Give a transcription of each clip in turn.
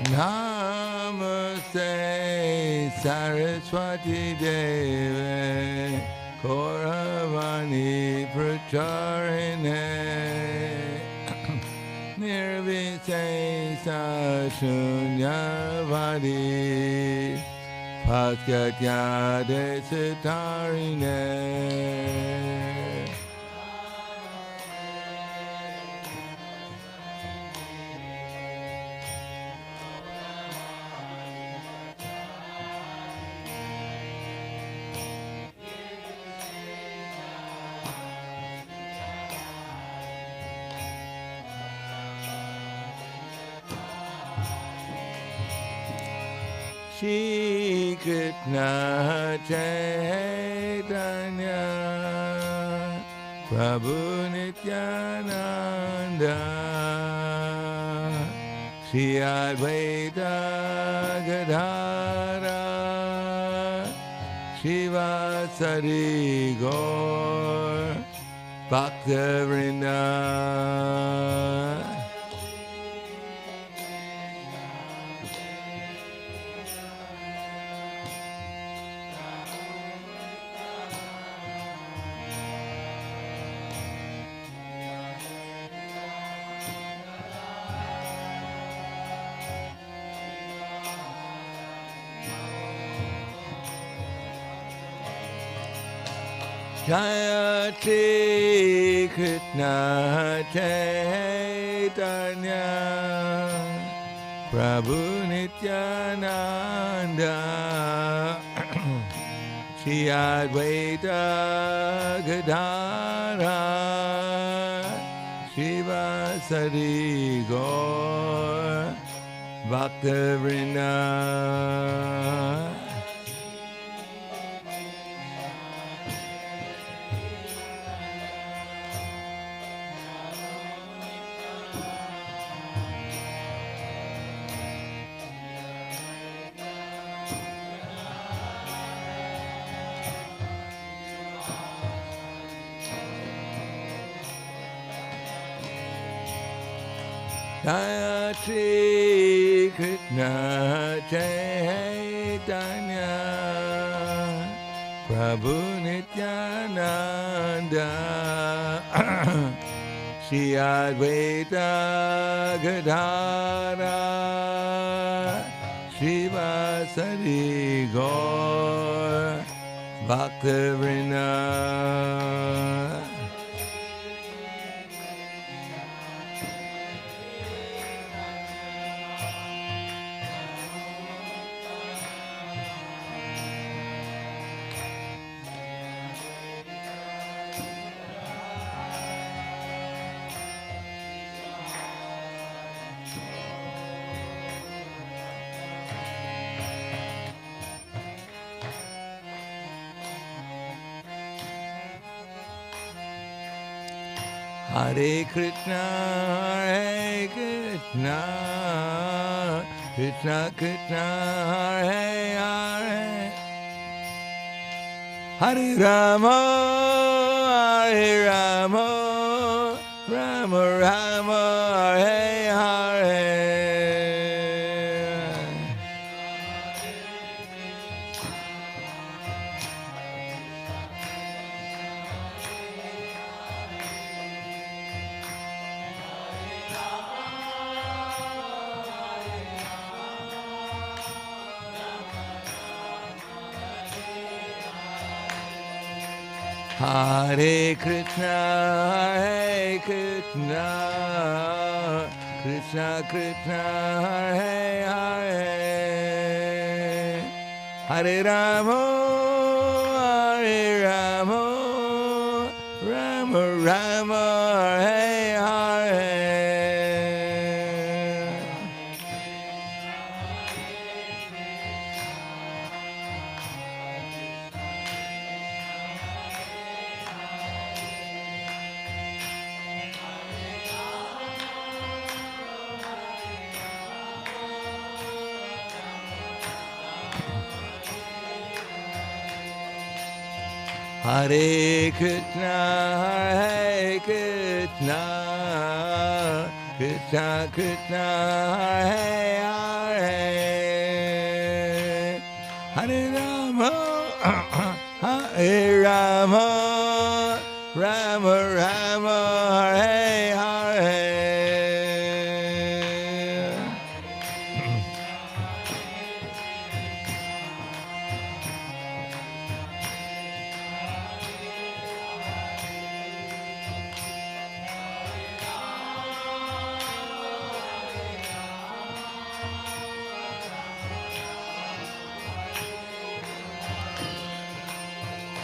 Namaste Saraswati Deve Kauravani Pracharine Nirvisesa Shunyavadi Paskatya Desitarine Shri Krishna Chaitanya Prabhu Nityananda Shri Advaita Gadadhara Shivasari Gaur Bhaktivinoda Jaya Shri Krishna Chaitanya Prabhu Nityananda Shri Advaita Gadadhara Shivasari Gaur Bhaktivinoda Jaya Shri Krishna Chaitanya Prabhu Nityananda Shri Advaita Gadadhara Shivasari Gaur Bhaktivinoda Hare Krishna, Hare Krishna, Krishna Krishna, Hare Hare, Hare Rama, Hare Rama, Rama Rama, Hare Hare. Hare Krishna, Hare Krishna, Krishna Krishna, Hare Hare, Hare Rama, Hare Rama, Rama Rama, Hare Hare. Hare Krishna, Hare Krishna, Krishna Krishna, Hare Hare Rama, Hare Rama, Rama Rama, Hare Hare.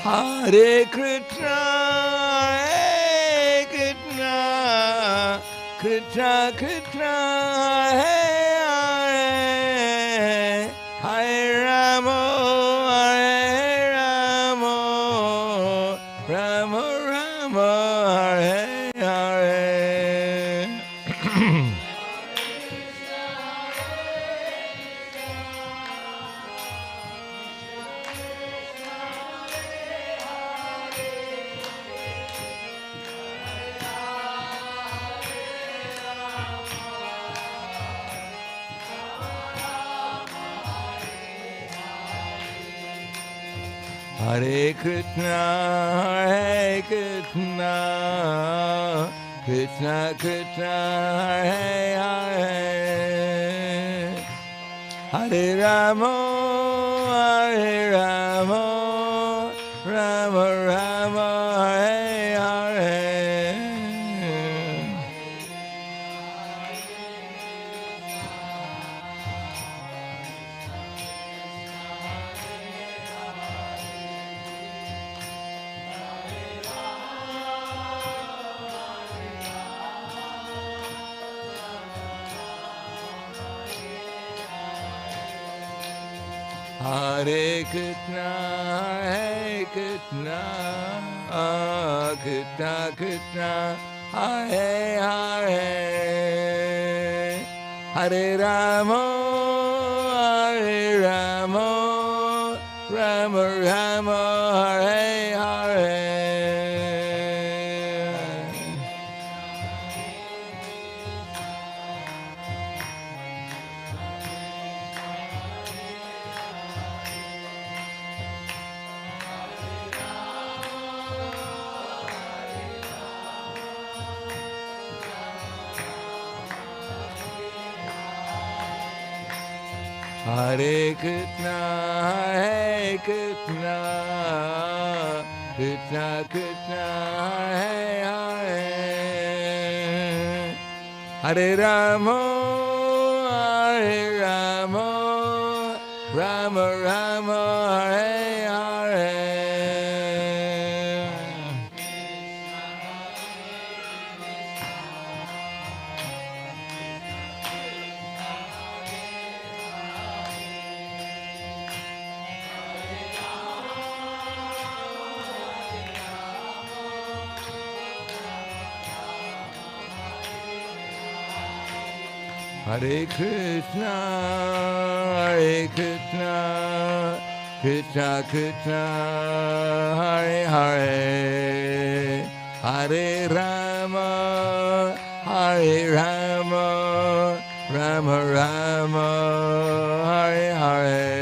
Hare Krishna, Hare Krishna, Krishna Krishna, Hare Hare, Hare Rama, Hare Rama, Rama Rama, Hare Hare. Hare Krishna, Hare Krishna, Krishna Krishna, Hare Hare, Hare Rama, Hare Rama, Rama Rama, Hare Hare. Hare Krishna, Hare Krishna, Krishna Krishna, Hare Hare, Hare Rama, Hare Rama, Rama Rama, Hare Hare. Hare Krishna, Hare Krishna, Krishna Krishna, Hare Hare, Hare Rama, Hare Rama, Rama Rama, Hare Hare. Hare Krishna, Hare Krishna, Krishna Krishna, Hare Hare, Hare Rama, Hare Rama, Rama Rama, Hare Hare.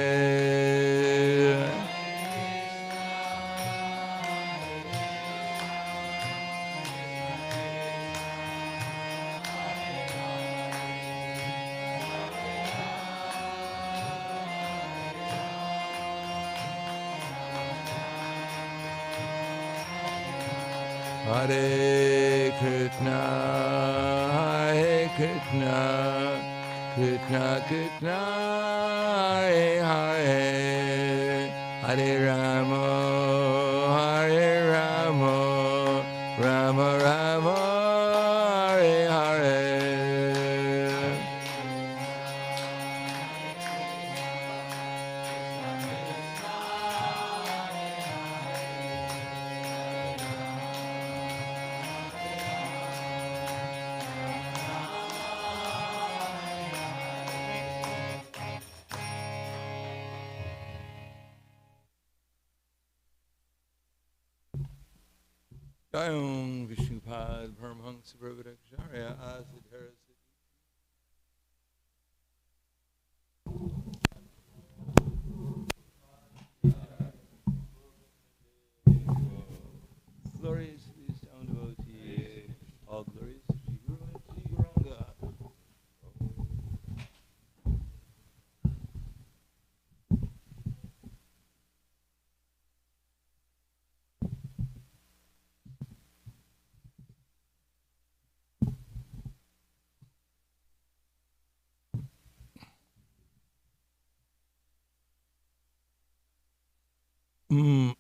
Hare Krishna, Hare Krishna, Krishna Krishna, Hare Hare, Hare Rama, Hare Rama, Rama Rama, Hare Hare. Jayam Vishnupad Paramahansa Prabhupada Asadhara. Om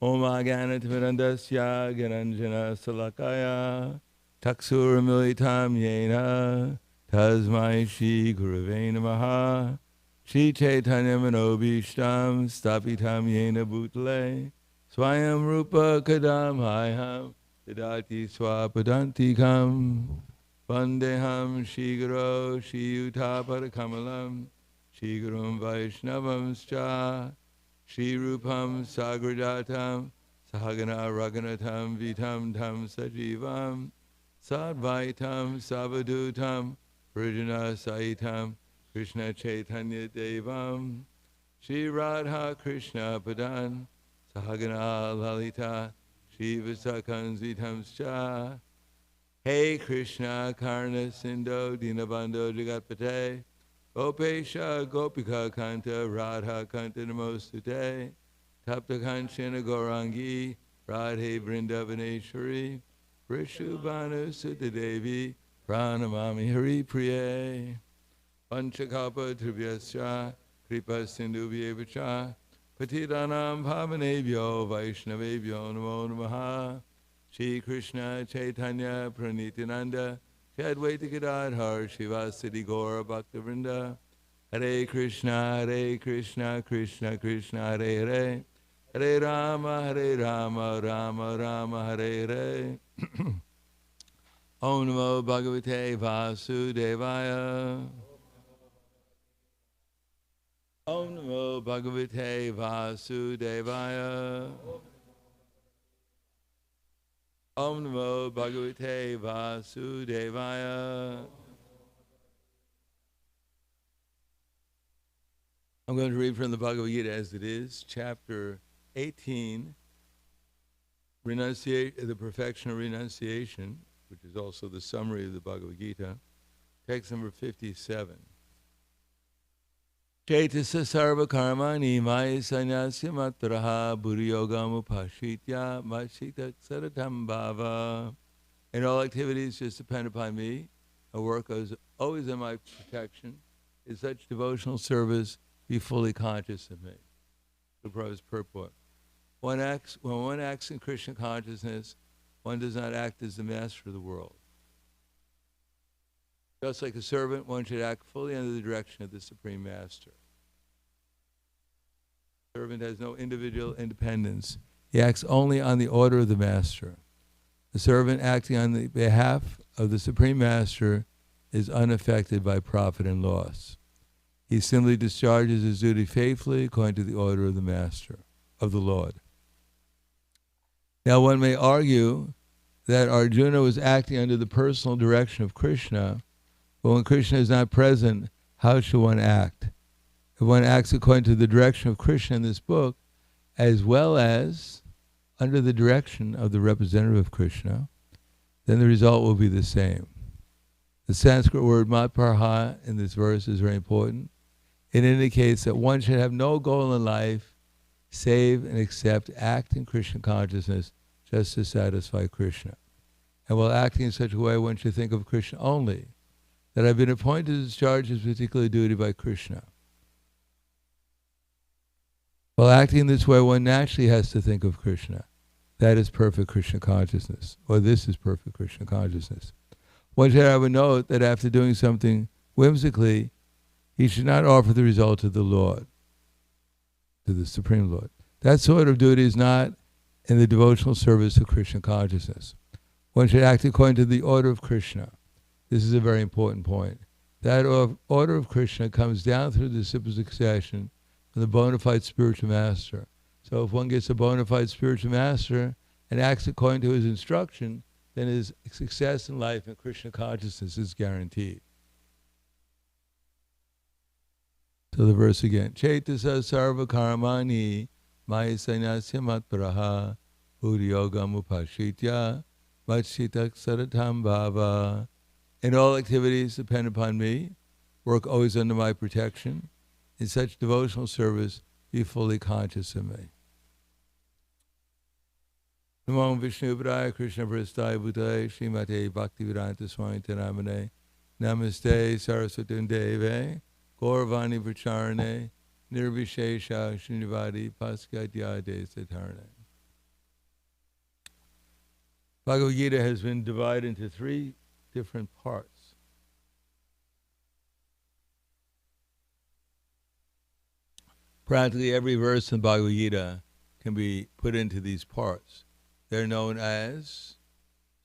Agyanatimirandasya Gyananjana Salakaya Taksuramilitam Yena Tasmai Shri Gurave Namaha Shri Chaitanya Manobishtam Stapitam Yena Bhutale Swayam Rupa Kadam Hayam Didati Swapadantikam Vandeham Shri Guru Shri Utaparakamalam Shri Gurum Vaishnavam Scha Shri Rupam Sagrajatam Sahagana Raghunatam Vitam Tam Sajivam Sadvaitam Savadutam Vrajana Saitam Krishna Chaitanya Devam Shri Radha Krishna Padan Sahagana Lalita Shri Visakan Zitam Scha Hey Krishna Karna Sindho Dinabando Jagatpate Gopesha Gopika Kanta Radha Kanta Namostute Tapta Kanchana Gaurangi Radhe Vrindavaneshwari Vrishubhanu Sutta Devi Pranamami Hari Priye Panchakapa Tribhyascha Kripa Sindhu Vyevacha Patitanam Bhavanebhyo Vaishnavebhyo Namo Namaha Shri Krishna Chaitanya Pranitinanda Advaita Gadadhar Shivasati Gaura Bhaktavrinda Hare Krishna Krishna Krishna Hare Hare Hare Rama Rama Rama Hare Hare Om Namo Bhagavate Vasudevaya Om Namo Bhagavate Vasudevaya Om Namo Bhagavate Vasudevaya. I'm going to read from the Bhagavad Gita as it is, chapter 18, the perfection of renunciation, which is also the summary of the Bhagavad Gita, text number 57. Chaitasa sarva karmani maya sanyasya matraha buriyogam upashitya mashita saratam bhava. In all activities just depend upon me. I work as always in my protection. In such devotional service, be fully conscious of me. The Prabhupada's purport. When one acts in Krishna consciousness, one does not act as the master of the world. Just like a servant, one should act fully under the direction of the Supreme Master. The servant has no individual independence. He acts only on the order of the Master. The servant acting on the behalf of the Supreme Master is unaffected by profit and loss. He simply discharges his duty faithfully according to the order of the Master, of the Lord. Now one may argue that Arjuna was acting under the personal direction of Krishna, but when Krishna is not present, how should one act? If one acts according to the direction of Krishna in this book, as well as under the direction of the representative of Krishna, then the result will be the same. The Sanskrit word matparha in this verse is very important. It indicates that one should have no goal in life save and except act in Krishna consciousness just to satisfy Krishna. And while acting in such a way, one should think of Krishna only, that I've been appointed to discharge this particular duty by Krishna. While acting in this way, one naturally has to think of Krishna. That is perfect Krishna consciousness, or this is perfect Krishna consciousness. One should have a note that after doing something whimsically, he should not offer the result to the Lord, to the Supreme Lord. That sort of duty is not in the devotional service of Krishna consciousness. One should act according to the order of Krishna. This is a very important point. That order of Krishna comes down through the disciple succession from the bona fide spiritual master. So if one gets a bona fide spiritual master and acts according to his instruction, then his success in life and Krishna consciousness is guaranteed. So the verse again. Chaitasa sarva karmani maya sanyasya matpraha uriyogam upashitya machitak saratam bhava. In all activities depend upon me, work always under my protection. In such devotional service, be fully conscious of me. Namo Vishnu Padaya Krishna Prasthaya Bhutale Srimate Bhaktivedanta Swami Namane Namaste Saraswati Deve Gauravani Pracharane nirvishesha shrunivadi paskatyade satarne. Bhagavad Gita has been divided into 3 different parts. Practically every verse in Bhagavad Gita can be put into these parts. They're known as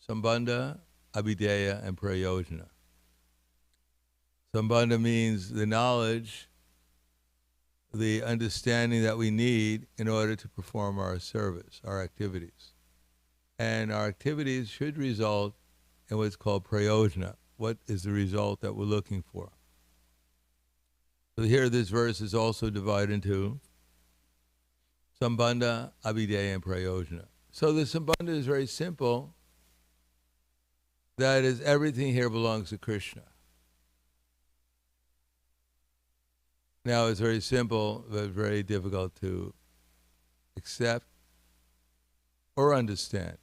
Sambandha, Abhideya, and Prayojana. Sambandha means the knowledge, the understanding that we need in order to perform our service, our activities. And our activities should result in what's called Prayojana. What is the result that we're looking for? So here this verse is also divided into Sambandha, Abhideya, and Prayojana. So the Sambandha is very simple. That is, everything here belongs to Krishna. Now it's very simple, but very difficult to accept or understand.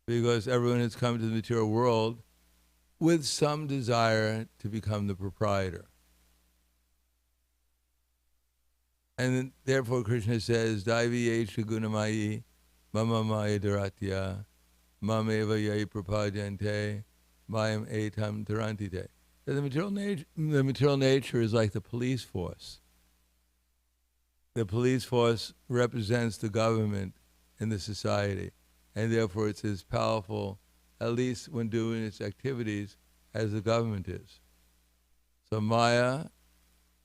Because everyone has come to the material world with some desire to become the proprietor. And therefore Krishna says, Daivi yesha gunamayi mama maya dharatya mameva yai prapadyante mayam etam tarantite. The material nature is like the police force. The police force represents the government in the society, and therefore it's as powerful, at least when doing its activities, as the government is. So Maya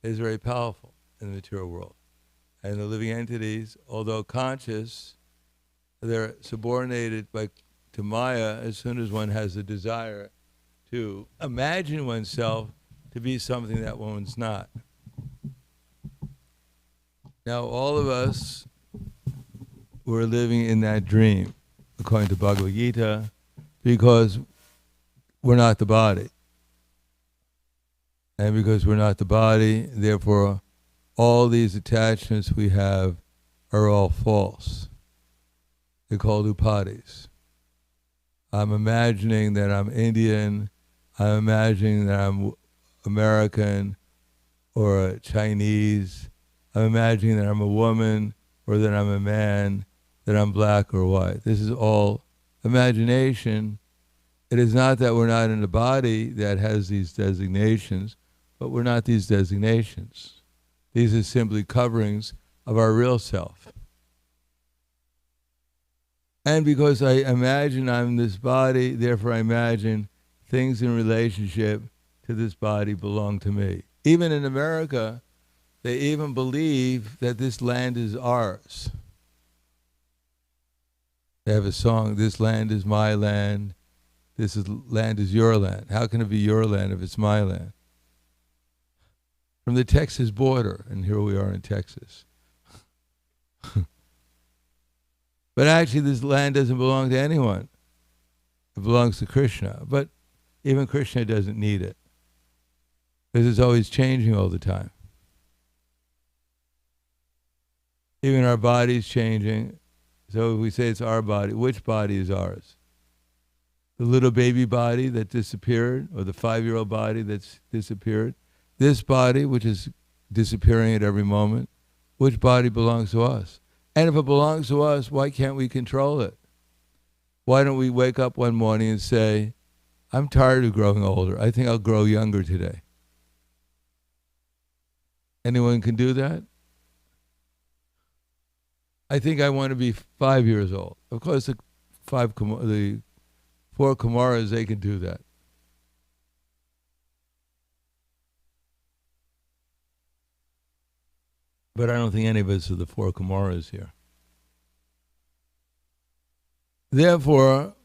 is very powerful in the material world. And the living entities, although conscious, they're subordinated to Maya as soon as one has a desire to imagine oneself to be something that one's not. Now all of us were living in that dream, according to Bhagavad Gita, because we're not the body. And because we're not the body, therefore all these attachments we have are all false. They're called upadis. I'm imagining that I'm Indian, I'm imagining that I'm American or Chinese, I'm imagining that I'm a woman or that I'm a man, that I'm black or white. This is all imagination. It is not that we're not in a body that has these designations, but we're not these designations. These are simply coverings of our real self. And because I imagine I'm this body, therefore I imagine things in relationship to this body belong to me. Even in America, they even believe that this land is ours. They have a song, this land is my land, land is your land. How can it be your land if it's my land? From the Texas border, and here we are in Texas. But actually this land doesn't belong to anyone. It belongs to Krishna. But even Krishna doesn't need it, because it's always changing all the time. Even our body's changing. So if we say it's our body, which body is ours? The little baby body that disappeared, or the 5-year-old body that's disappeared? This body, which is disappearing at every moment, which body belongs to us? And if it belongs to us, why can't we control it? Why don't we wake up one morning and say, I'm tired of growing older. I think I'll grow younger today. Anyone can do that? I think I want to be 5 years old. Of course, the 4 Kumaras, they can do that. But I don't think any of us are the 4 Kumaras here. Therefore,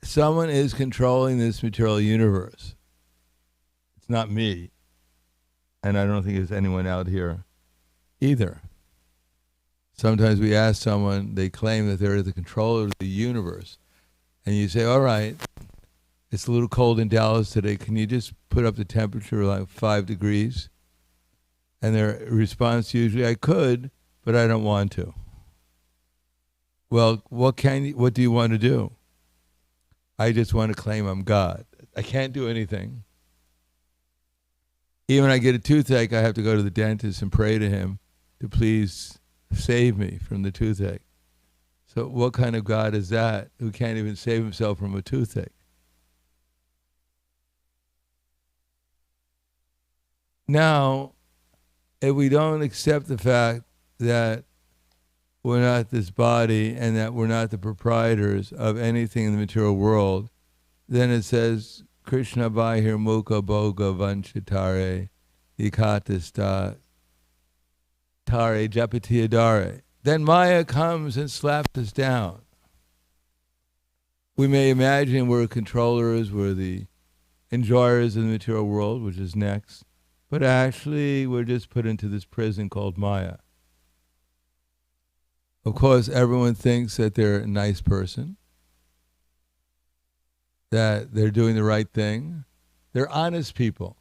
someone is controlling this material universe. It's not me. And I don't think there's anyone out here either. Sometimes we ask someone, they claim that they're the controller of the universe. And you say, all right, it's a little cold in Dallas today. Can you just put up the temperature like 5 degrees? And their response usually, I could, but I don't want to. Well, what do you want to do? I just want to claim I'm God. I can't do anything. Even when I get a toothache, I have to go to the dentist and pray to him to please save me from the toothache. So what kind of God is that who can't even save himself from a toothache? Now, if we don't accept the fact that we're not this body and that we're not the proprietors of anything in the material world, then it says, Krishna Bahir Mukha Bhoga Vanchitare Ikatista Tare Japatiyadare. Then Maya comes and slaps us down. We may imagine we're controllers, we're the enjoyers of the material world, which is next, but actually we're just put into this prison called Maya. Of course, everyone thinks that they're a nice person, that they're doing the right thing. They're honest people.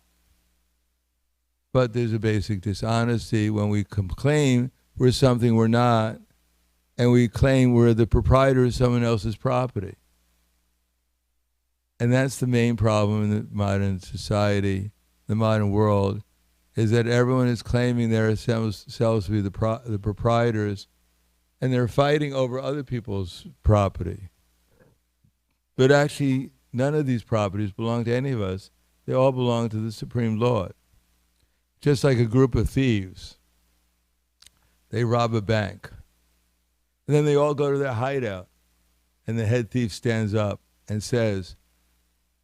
But there's a basic dishonesty when we claim we're something we're not, and we claim we're the proprietor of someone else's property. And that's the main problem in the modern society, the modern world, is that everyone is claiming themselves to be the proprietors, and they're fighting over other people's property. But actually, none of these properties belong to any of us. They all belong to the Supreme Lord. Just like a group of thieves. They rob a bank. And then they all go to their hideout. And the head thief stands up and says,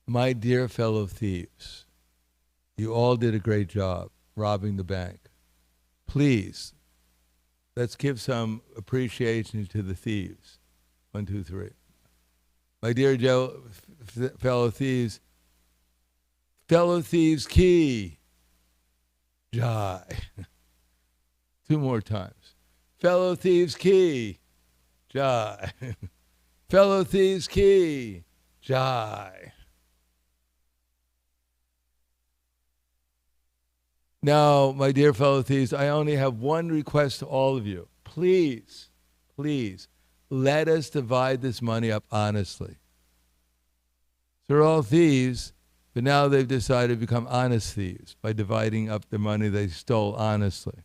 "My dear fellow thieves, you all did a great job robbing the bank. Please, let's give some appreciation to the thieves." 1, 2, 3. My dear fellow thieves key. Jai. 2 more times. Fellow thieves key. Jai. Fellow thieves key. Jai. Now, my dear fellow thieves, I only have one request to all of you. Please, please, let us divide this money up honestly. So they're all thieves, but now they've decided to become honest thieves by dividing up the money they stole honestly.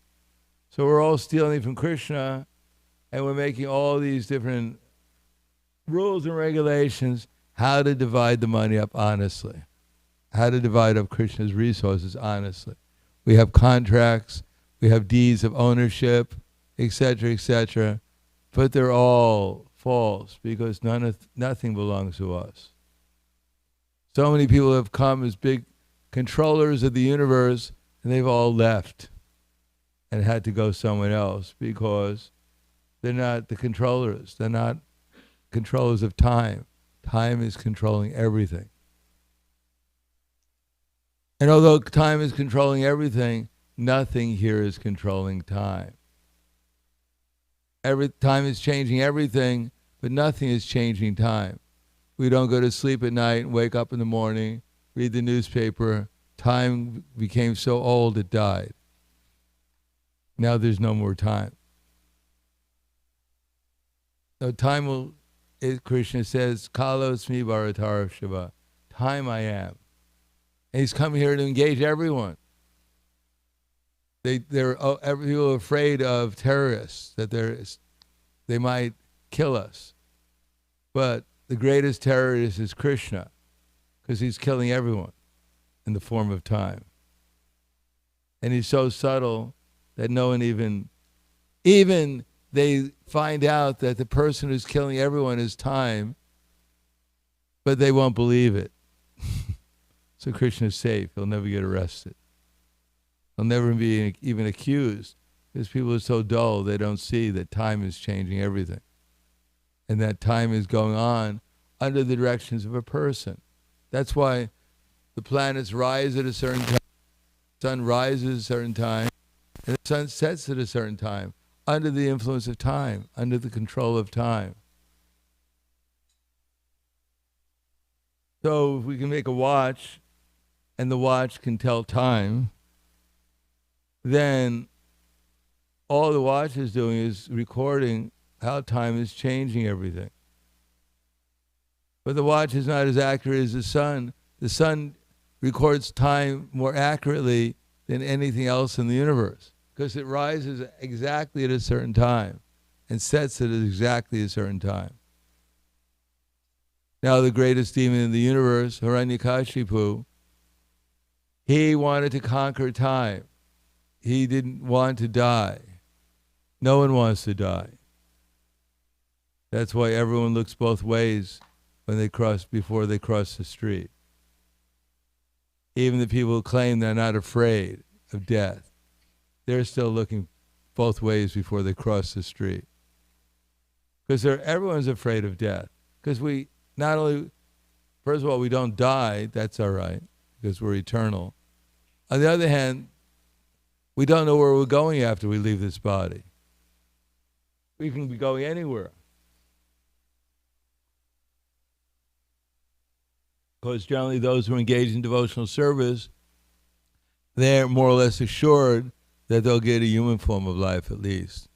So we're all stealing from Krishna, and we're making all these different rules and regulations how to divide the money up honestly, how to divide up Krishna's resources honestly. We have contracts, we have deeds of ownership, etc., but they're all false because nothing belongs to us. So many people have come as big controllers of the universe, and they've all left and had to go somewhere else because they're not the controllers. They're not controllers of time. Time is controlling everything. And although time is controlling everything, nothing here is controlling time. Time is changing everything, but nothing is changing time. We don't go to sleep at night and wake up in the morning, read the newspaper. Time became so old it died. Now there's no more time. So time will, Krishna says, Kalosmi Bharatara Shiva. Time I am. And he's come here to engage everyone. People are afraid of terrorists, that they might kill us. But the greatest terrorist is Krishna, because he's killing everyone in the form of time. And he's so subtle that no one even they find out that the person who's killing everyone is time, but they won't believe it. So Krishna's safe. He'll never get arrested. He'll never be even accused, because people are so dull they don't see that time is changing everything. And that time is going on under the directions of a person. That's why the planets rise at a certain time, the sun rises at a certain time, and the sun sets at a certain time, under the influence of time, under the control of time. So if we can make a watch, and the watch can tell time, then all the watch is doing is recording how time is changing everything. But the watch is not as accurate as the sun. The sun records time more accurately than anything else in the universe, because it rises exactly at a certain time and sets at exactly a certain time. Now the greatest demon in the universe, Hiranyakashipu, he wanted to conquer time. He didn't want to die. No one wants to die. That's why everyone looks both ways when they before they cross the street. Even the people who claim they're not afraid of death, they're still looking both ways before they cross the street. Because everyone's afraid of death. Because we not only, first of all, we don't die, that's all right, because we're eternal. On the other hand, we don't know where we're going after we leave this body. We can be going anywhere. Because generally those who are engaged in devotional service, they're more or less assured that they'll get a human form of life at least.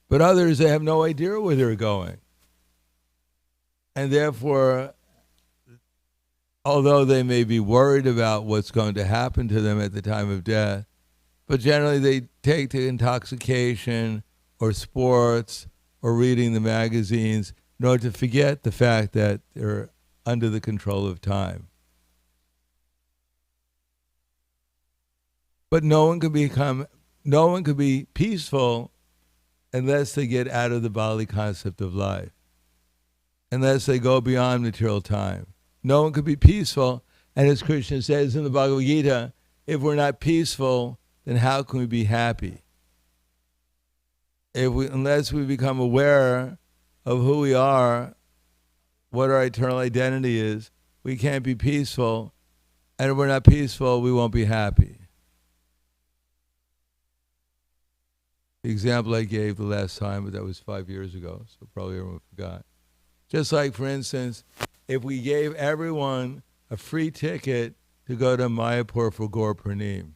But others, they have no idea where they're going. And therefore, although they may be worried about what's going to happen to them at the time of death, but generally they take to intoxication or sports or reading the magazines in order to forget the fact that they're under the control of time. But no one could be peaceful unless they get out of the bodily concept of life, unless they go beyond material time. No one could be peaceful, and as Krishna says in the Bhagavad Gita, if we're not peaceful, then how can we be happy? Unless we become aware of who we are, what our eternal identity is, we can't be peaceful, and if we're not peaceful, we won't be happy. The example I gave the last time, but that was 5 years ago, so probably everyone forgot. Just like, for instance, if we gave everyone a free ticket to go to Mayapur for Gaur Purnim,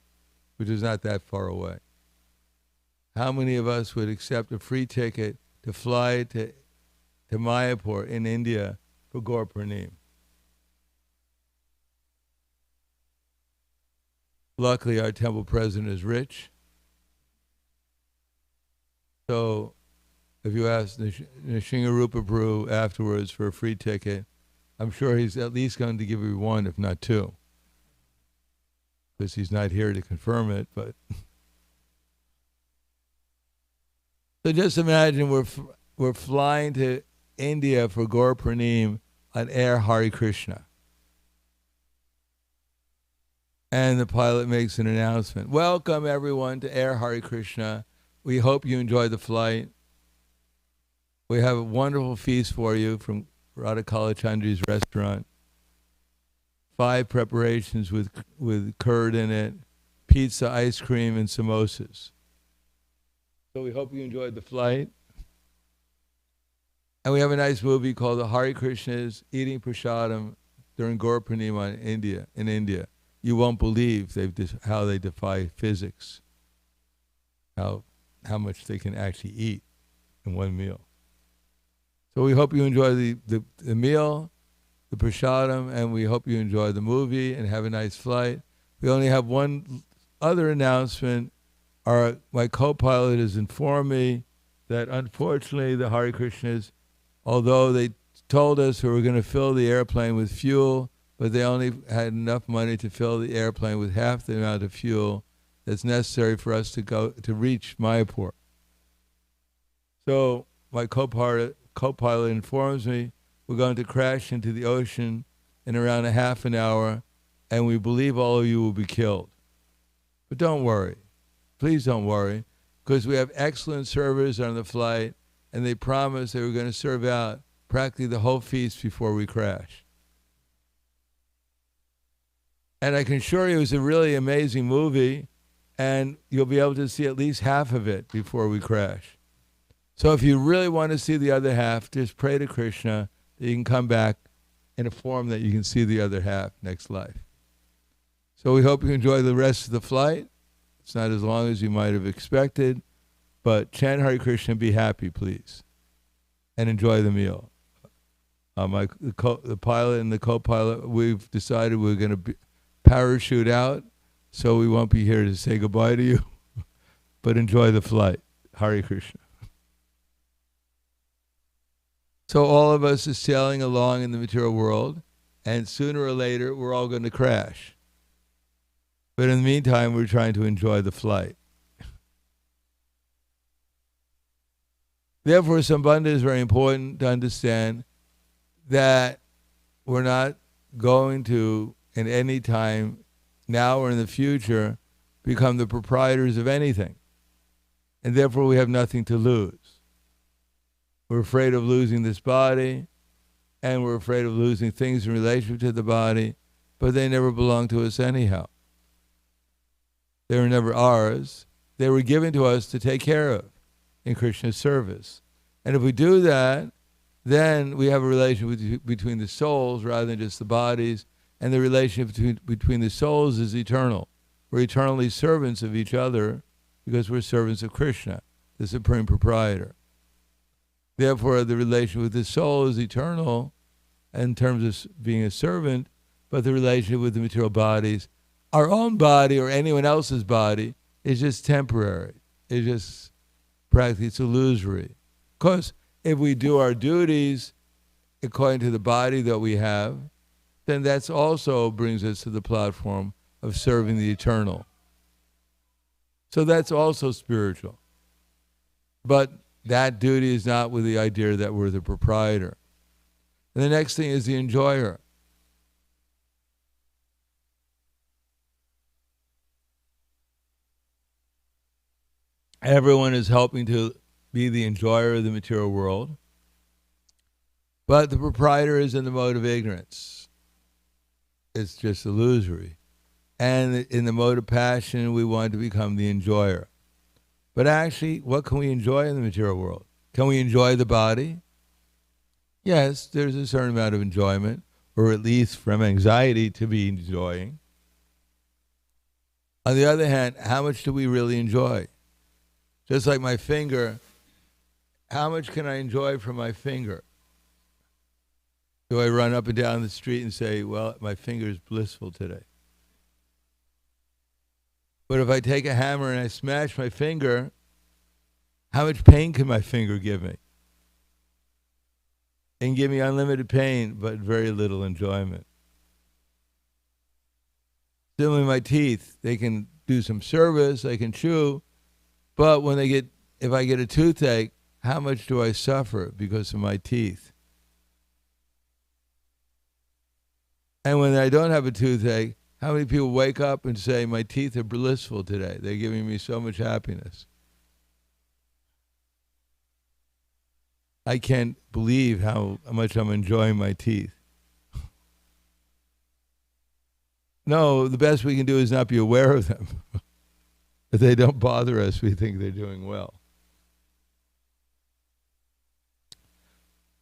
which is not that far away, how many of us would accept a free ticket to fly to Mayapur in India for Gaur Purnim? Luckily, our temple president is rich. So if you ask Nishingarupa Prabhu afterwards for a free ticket, I'm sure he's at least going to give you one, if not two. Because he's not here to confirm it, but... So just imagine we're flying to India for Gaur Purnim on Air Hare Krishna. And the pilot makes an announcement. Welcome everyone to Air Hare Krishna. We hope you enjoy the flight. We have a wonderful feast for you from Radha Kalachandri's restaurant. 5 preparations with curd in it, pizza, ice cream, and samosas. So we hope you enjoyed the flight. And we have a nice movie called The Hare Krishnas Eating Prasadam during Gaur Purnima in India. You won't believe how they defy physics, how much they can actually eat in one meal. So we hope you enjoy the meal, the prasadam, and we hope you enjoy the movie and have a nice flight. We only have one other announcement. My co-pilot has informed me that unfortunately the Hare Krishnas, although they told us we were going to fill the airplane with fuel, but they only had enough money to fill the airplane with half the amount of fuel that's necessary for us to reach Mayapur. So my co-pilot informs me we're going to crash into the ocean in around a half an hour, and we believe all of you will be killed. But don't worry. Please don't worry, because we have excellent servers on the flight, and they promised they were going to serve out practically the whole feast before we crash. And I can assure you it was a really amazing movie, and you'll be able to see at least half of it before we crash. So if you really want to see the other half, just pray to Krishna that you can come back in a form that you can see the other half next life. So we hope you enjoy the rest of the flight. It's not as long as you might have expected, but chant Hare Krishna and be happy, please, and enjoy the meal. The pilot and the co-pilot, we've decided we're going to parachute out so we won't be here to say goodbye to you, but enjoy the flight. Hare Krishna. So all of us are sailing along in the material world, and sooner or later we're all going to crash. But in the meantime, we're trying to enjoy the flight. Therefore, Sambandha is very important to understand that we're not going to, in any time, now or in the future, become the proprietors of anything. And therefore, we have nothing to lose. We're afraid of losing this body, and we're afraid of losing things in relation to the body, but they never belong to us anyhow. They were never ours. They were given to us to take care of in Krishna's service. And if we do that, then we have a relationship between the souls rather than just the bodies, and the relationship between the souls is eternal. We're eternally servants of each other because we're servants of Krishna, the Supreme Proprietor. Therefore, the relation with the soul is eternal in terms of being a servant, but the relationship with the material bodies, our own body or anyone else's body, is just temporary. It's just practically, it's illusory. Because if we do our duties according to the body that we have, then that's also brings us to the platform of serving the eternal. So that's also spiritual. But that duty is not with the idea that we're the proprietor. And the next thing is the enjoyer. Everyone is helping to be the enjoyer of the material world, but the proprietor is in the mode of ignorance. It's just illusory. And in the mode of passion, we want to become the enjoyer. But actually, what can we enjoy in the material world? Can we enjoy the body? Yes, there's a certain amount of enjoyment, or at least from anxiety to be enjoying. On the other hand, how much do we really enjoy? Just like my finger, how much can I enjoy from my finger? Do I run up and down the street and say, well, my finger is blissful today? But if I take a hammer and I smash my finger, how much pain can my finger give me? It can give me unlimited pain, but very little enjoyment. Similarly, my teeth, they can do some service, they can chew, but if I get a toothache, how much do I suffer because of my teeth? And when I don't have a toothache, how many people wake up and say, my teeth are blissful today? They're giving me so much happiness. I can't believe how much I'm enjoying my teeth. No, the best we can do is not be aware of them. If they don't bother us, we think they're doing well.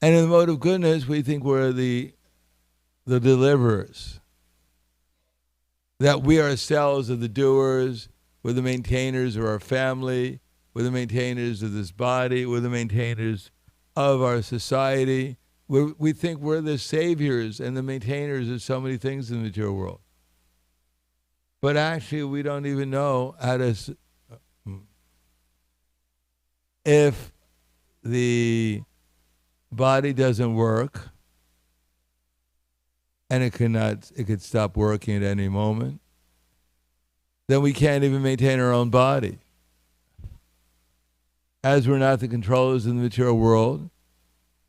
And in the mode of goodness, we think we're the deliverers. That we ourselves are the doers, we're the maintainers of our family, we're the maintainers of this body, we're the maintainers of our society. We think we're the saviors and the maintainers of so many things in the material world. But actually, we don't even know how to... If the body doesn't work, and it could stop working at any moment, then we can't even maintain our own body. As we're not the controllers in the material world,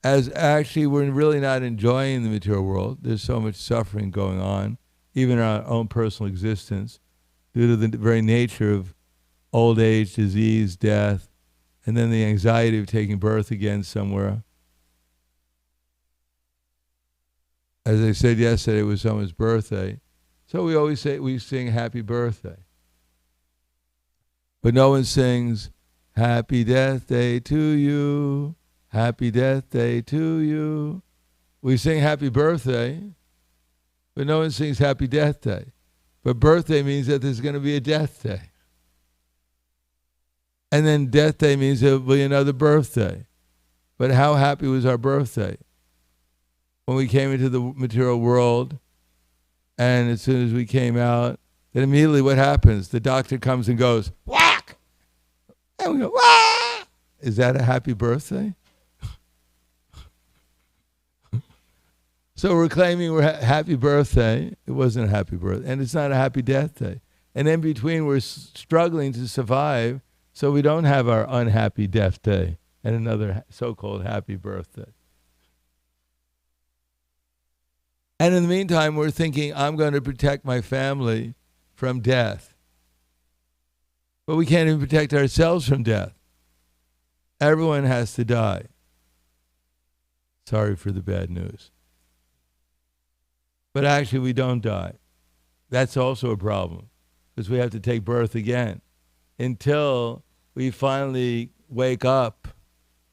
as actually we're really not enjoying the material world, there's so much suffering going on, even in our own personal existence, due to the very nature of old age, disease, death, and then the anxiety of taking birth again somewhere. As I said yesterday, it was someone's birthday. So we always sing happy birthday. But no one sings, happy death day to you, happy death day to you. We sing happy birthday, but no one sings happy death day. But birthday means that there's going to be a death day. And then death day means there will be another birthday. But how happy was our birthday? When we came into the material world, and as soon as we came out, then immediately what happens? The doctor comes and goes, whack! And we go, wah! Is that a happy birthday? So we're claiming we're happy birthday. It wasn't a happy birthday. And it's not a happy death day. And in between, we're struggling to survive so we don't have our unhappy death day and another so-called happy birthday. And in the meantime, we're thinking, I'm going to protect my family from death. But we can't even protect ourselves from death. Everyone has to die. Sorry for the bad news. But actually, we don't die. That's also a problem, because we have to take birth again until we finally wake up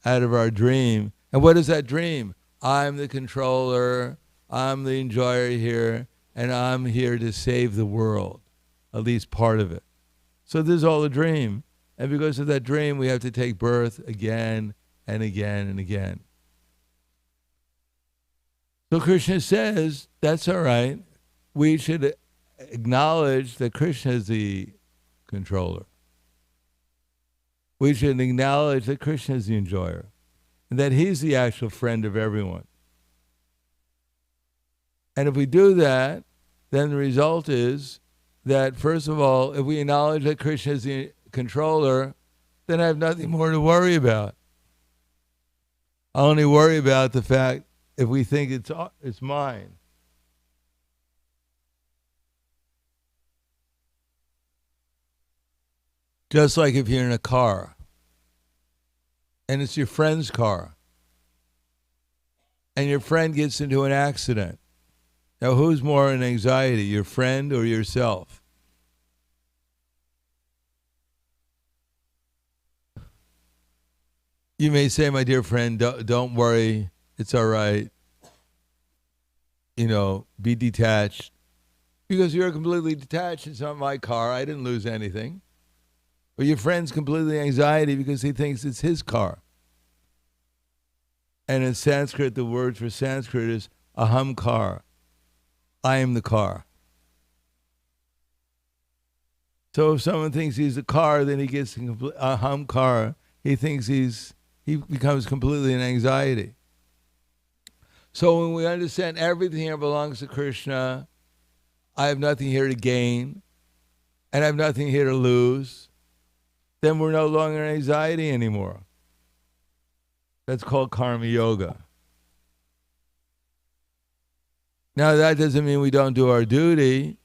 out of our dream. And what is that dream? I'm the controller, I'm the enjoyer here, and I'm here to save the world, at least part of it. So this is all a dream. And because of that dream, we have to take birth again and again and again. So Krishna says, that's all right. We should acknowledge that Krishna is the controller. We should acknowledge that Krishna is the enjoyer and that he's the actual friend of everyone. And if we do that, then the result is that, first of all, if we acknowledge that Krishna is the controller, then I have nothing more to worry about. I only worry about the fact if we think it's mine. Just like if you're in a car and it's your friend's car and your friend gets into an accident. Now, who's more in anxiety, your friend or yourself? You may say, my dear friend, don't worry, it's all right. You know, be detached. Because you're completely detached, it's not my car, I didn't lose anything. But your friend's completely anxiety because he thinks it's his car. And in Sanskrit, the word for Sanskrit is aham car. I am the car. So if someone thinks he's the car, then he gets aham car. He thinks he becomes completely in anxiety. So when we understand everything here belongs to Krishna, I have nothing here to gain, and I have nothing here to lose, then we're no longer in anxiety anymore. That's called karma yoga. Now that doesn't mean we don't do our duty,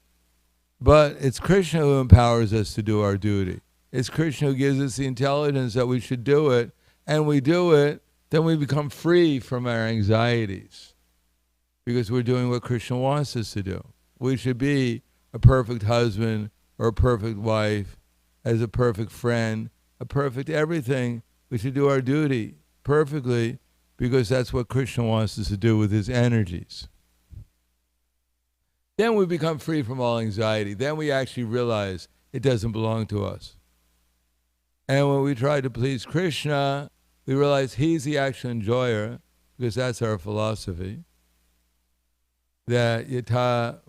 but it's Krishna who empowers us to do our duty. It's Krishna who gives us the intelligence that we should do it, and we do it, then we become free from our anxieties because we're doing what Krishna wants us to do. We should be a perfect husband or a perfect wife, as a perfect friend, a perfect everything. We should do our duty perfectly because that's what Krishna wants us to do with his energies. Then we become free from all anxiety. Then we actually realize it doesn't belong to us. And when we try to please Krishna, we realize he's the actual enjoyer, because that's our philosophy, that yata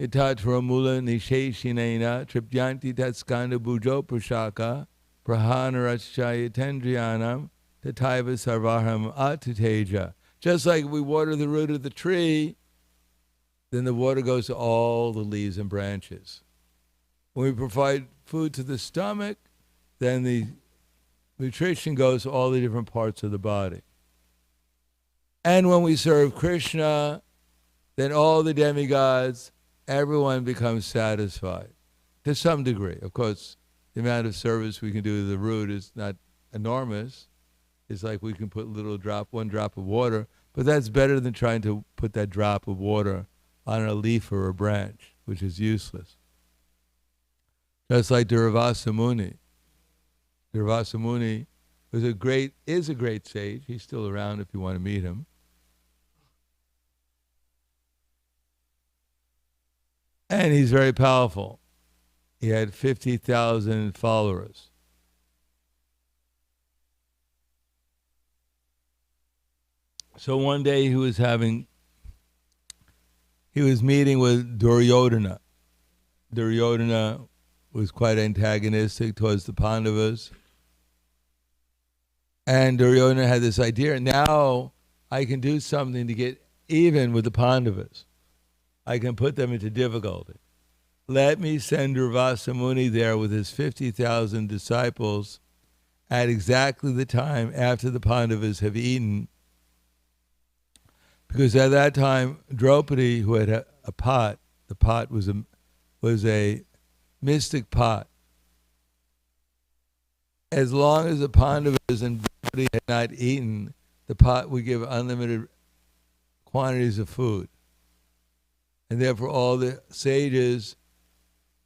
tramula nisheshinena tripyanti tatskanda bujo prashaka prahanarachaya tendriyanam tataiva sarvaham atiteja. Just like we water the root of the tree, then the water goes to all the leaves and branches. When we provide food to the stomach, then the nutrition goes to all the different parts of the body. And when we serve Krishna, then all the demigods, everyone becomes satisfied to some degree. Of course, the amount of service we can do to the root is not enormous. It's like we can put one drop of water, but that's better than trying to put that drop of water on a leaf or a branch, which is useless. Just like Durvasa Muni. Durvasa Muni is a great sage. He's still around if you want to meet him. And he's very powerful. He had 50,000 followers. So one day he was meeting with Duryodhana. Duryodhana was quite antagonistic towards the Pandavas. And Duryodhana had this idea, now I can do something to get even with the Pandavas. I can put them into difficulty. Let me send Durvasa Muni there with his 50,000 disciples at exactly the time after the Pandavas have eaten. Because at that time, Draupadi, who had a pot, the pot was a mystic pot. As long as the Pandavas and Draupadi had not eaten, the pot would give unlimited quantities of food. And therefore all the sages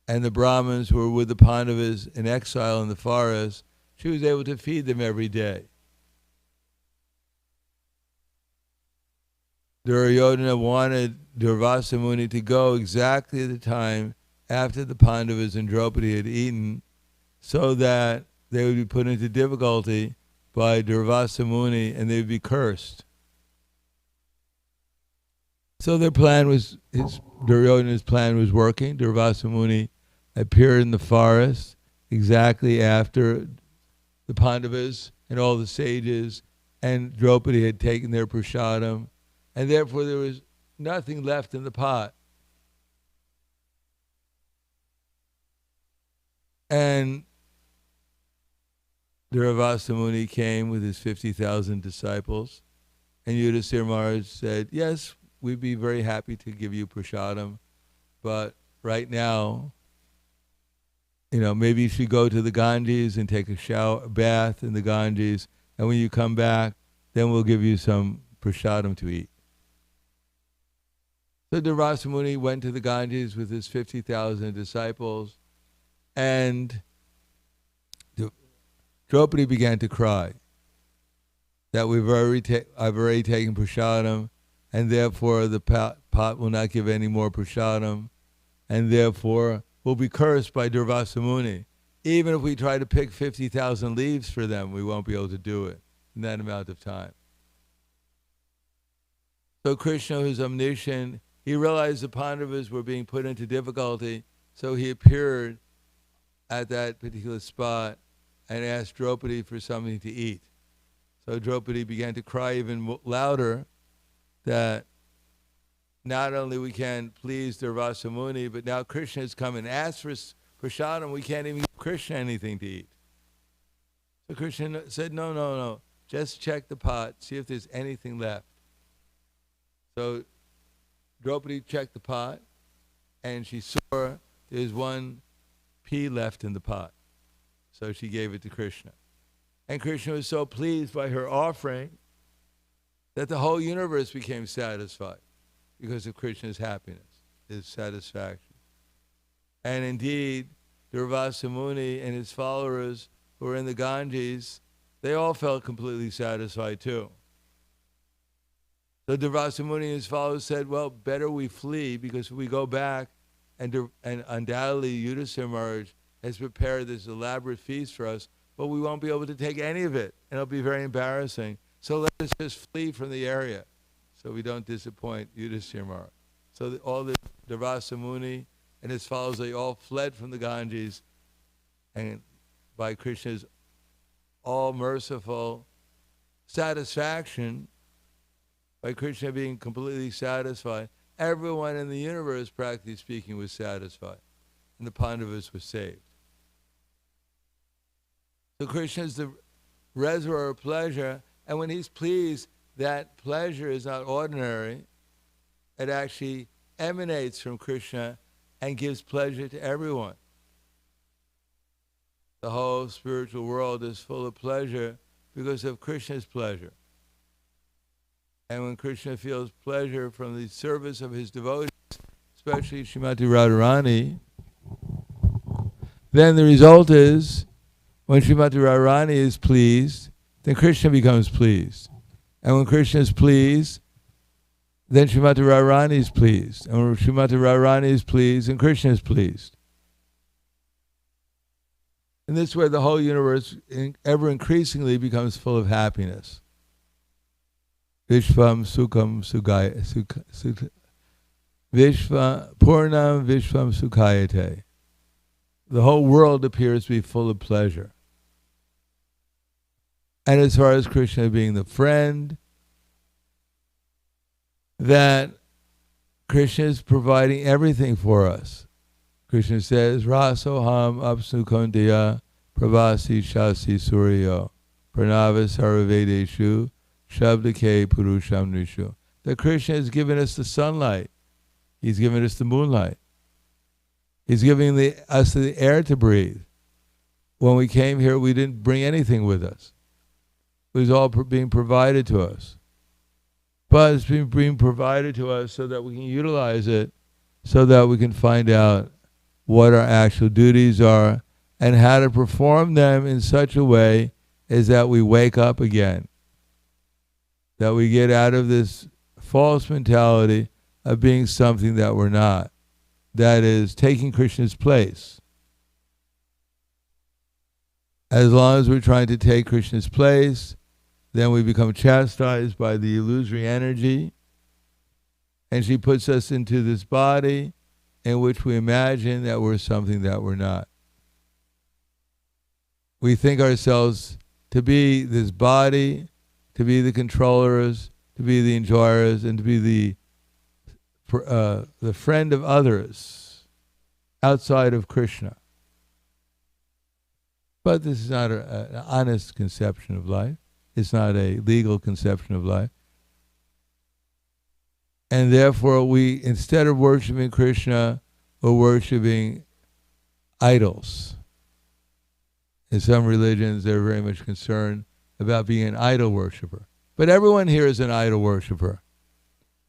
and the Brahmins who were with the Pandavas in exile in the forest, she was able to feed them every day. Duryodhana wanted Durvasa Muni to go exactly at the time after the Pandavas and Draupadi had eaten, so that they would be put into difficulty by Durvasa Muni and they would be cursed. So their plan was, Duryodhana's plan was working. Durvasa Muni appeared in the forest exactly after the Pandavas and all the sages and Draupadi had taken their prasadam, and therefore there was nothing left in the pot. And Durvasa Muni came with his 50,000 disciples, and Yudhisthira Maharaj said, yes, we'd be very happy to give you prasadam, but right now, maybe you should go to the Ganges and take a bath in the Ganges, and when you come back, then we'll give you some prasadam to eat. So Durvasa Muni went to the Ganges with his 50,000 disciples, and Draupadi began to cry that I've already taken prasadam, and therefore the pot will not give any more prasadam, and therefore will be cursed by Durvasa Muni. Even if we try to pick 50,000 leaves for them, we won't be able to do it in that amount of time. So Krishna, who's omniscient, he realized the Pandavas were being put into difficulty, so he appeared at that particular spot and asked Draupadi for something to eat. So Draupadi began to cry even louder that not only we can please Durvasa Muni, but now Krishna has come and asked for prasadam, we can't even give Krishna anything to eat. So Krishna said, no, just check the pot, see if there's anything left. So Draupadi checked the pot, and she saw there's one pea left in the pot. So she gave it to Krishna. And Krishna was so pleased by her offering that the whole universe became satisfied because of Krishna's happiness, his satisfaction. And indeed, Durvasa Muni and his followers who were in the Ganges, they all felt completely satisfied too. So Durvasa Muni and his followers said, well, better we flee, because if we go back, and undoubtedly Yudhisthira Maharaj has prepared this elaborate feast for us, but we won't be able to take any of it, and it'll be very embarrassing. So let us just flee from the area so we don't disappoint Yudhisthira Maharaj. So all the Durvasa Muni and his followers, they all fled from the Ganges, and by Krishna's all-merciful satisfaction, by Krishna being completely satisfied, everyone in the universe, practically speaking, was satisfied, and the Pandavas were saved. So Krishna is the reservoir of pleasure, and when he's pleased, that pleasure is not ordinary. It actually emanates from Krishna and gives pleasure to everyone. The whole spiritual world is full of pleasure because of Krishna's pleasure. And when Krishna feels pleasure from the service of his devotees, especially Srimati Radharani, then the result is, when Srimati Radharani is pleased, then Krishna becomes pleased. And when Krishna is pleased, then Srimati Radharani is pleased. And when Srimati Radharani is pleased, then Krishna is pleased. And this way the whole universe ever increasingly becomes full of happiness. Vishvam Sukham Sugaya. Purnam Vishvam Sukhayate. The whole world appears to be full of pleasure. And as far as Krishna being the friend, that Krishna is providing everything for us. Krishna says, Rasoham apsu kondeya pravasi shasi suryo pranava sarvavedeshu shabdake purusham nishu. That Krishna has given us the sunlight. He's given us the moonlight. He's giving us the air to breathe. When we came here, we didn't bring anything with us. It was all being provided to us. But it's being provided to us so that we can utilize it, so that we can find out what our actual duties are and how to perform them in such a way as that we wake up again. That we get out of this false mentality of being something that we're not. That is, taking Krishna's place. As long as we're trying to take Krishna's place, then we become chastised by the illusory energy, and she puts us into this body in which we imagine that we're something that we're not. We think ourselves to be this body, to be the controllers, to be the enjoyers, and to be the friend of others outside of Krishna. But this is not an honest conception of life. It's not a legal conception of life. And therefore we, instead of worshiping Krishna, we're worshiping idols. In some religions, they're very much concerned about being an idol worshiper. But everyone here is an idol worshiper.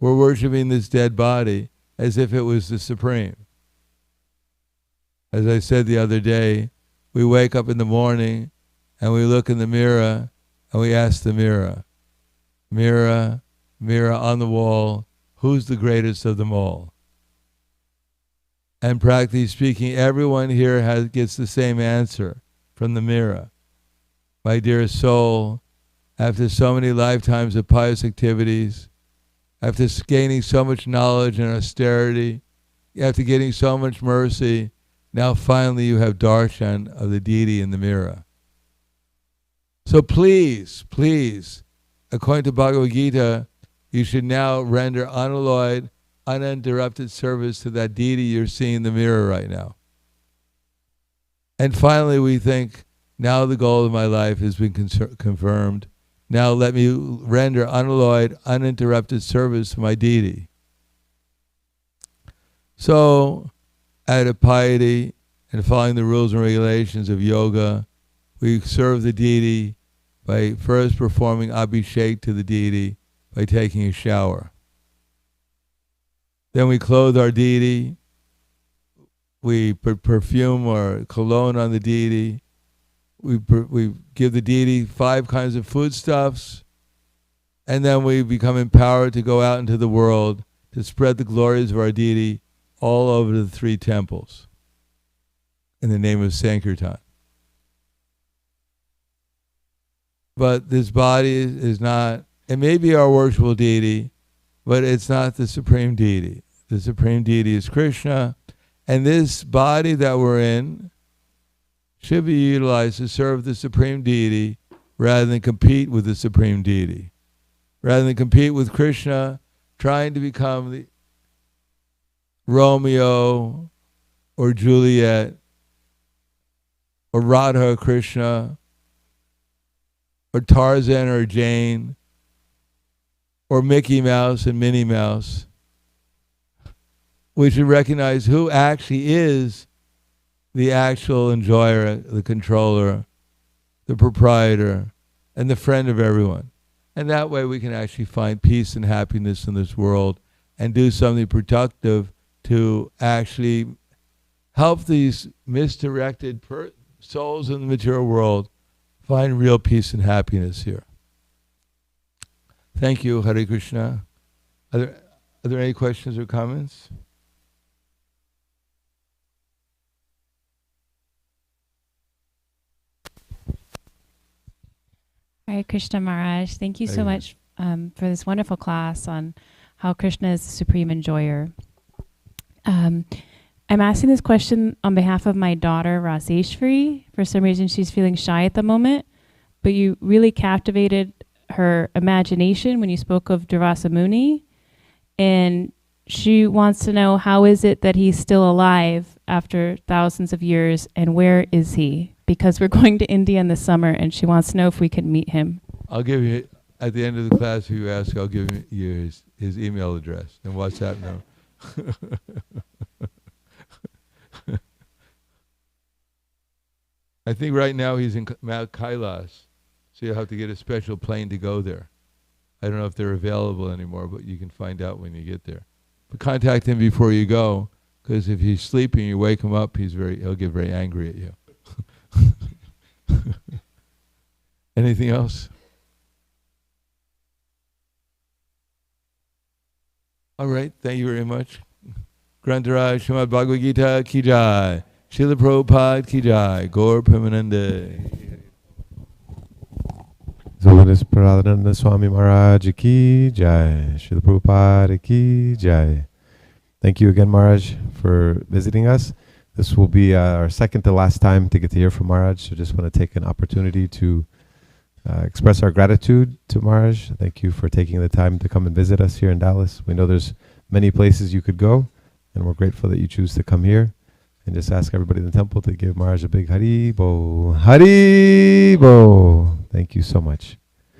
We're worshiping this dead body as if it was the supreme. As I said the other day, we wake up in the morning and we look in the mirror and we ask the mirror, mirror, mirror on the wall, who's the greatest of them all? And practically speaking, everyone here gets the same answer from the mirror. My dear soul, after so many lifetimes of pious activities, after gaining so much knowledge and austerity, after getting so much mercy, now finally you have darshan of the deity in the mirror. So please, please, according to Bhagavad Gita, you should now render unalloyed, uninterrupted service to that deity you're seeing in the mirror right now. And finally we think, now the goal of my life has been confirmed. Now let me render unalloyed, uninterrupted service to my deity. So, out of piety and following the rules and regulations of yoga, we serve the deity by first performing abhishek to the deity by taking a shower. Then we clothe our deity. We put perfume or cologne on the deity. We give the deity 5 kinds of foodstuffs, and then we become empowered to go out into the world to spread the glories of our deity all over the 3 temples in the name of Sankirtan. But this body is not, it may be our worshipful deity, but it's not the supreme deity. The supreme deity is Krishna, and this body that we're in should be utilized to serve the supreme deity rather than compete with the supreme deity. Rather than compete with Krishna, trying to become the Romeo or Juliet or Radha Krishna or Tarzan or Jane or Mickey Mouse and Minnie Mouse. We should recognize who actually is the actual enjoyer, the controller, the proprietor, and the friend of everyone. And that way we can actually find peace and happiness in this world and do something productive to actually help these misdirected souls in the material world find real peace and happiness here. Thank you, Hare Krishna. Are there any questions or comments? Hare Krishna Maharaj, thank you so much for this wonderful class on how Krishna is the supreme enjoyer. I'm asking this question on behalf of my daughter, Raseshwari. For some reason, she's feeling shy at the moment, but you really captivated her imagination when you spoke of Durvasa Muni. And she wants to know, how is it that he's still alive after thousands of years, and where is he? Because we're going to India in the summer, and she wants to know if we can meet him. I'll give you, at the end of the class, if you ask, I'll give you his email address and WhatsApp now. I think right now he's in Mount Kailas, so you'll have to get a special plane to go there. I don't know if they're available anymore, but you can find out when you get there. But contact him before you go, because if he's sleeping, you wake him up, he'll get very angry at you. Anything else? All right, thank you very much. Grantaraj Srimad Bhagavad Gita Ki Jai, Srila Prabhupada Ki Jai, Gaur Premanande. Holiness Prahladananda Swami Maharaj Ki Jai, Srila Prabhupada Ki Jai. Thank you again, Maharaj, for visiting us. This will be our second to last time to get to hear from Maharaj, so just want to take an opportunity to express our gratitude to Maharaj. Thank you for taking the time to come and visit us here in Dallas. We know there's many places you could go, and we're grateful that you choose to come here. And just ask everybody in the temple to give Maharaj a big Hari Bo. Hari Bo. Thank you so much.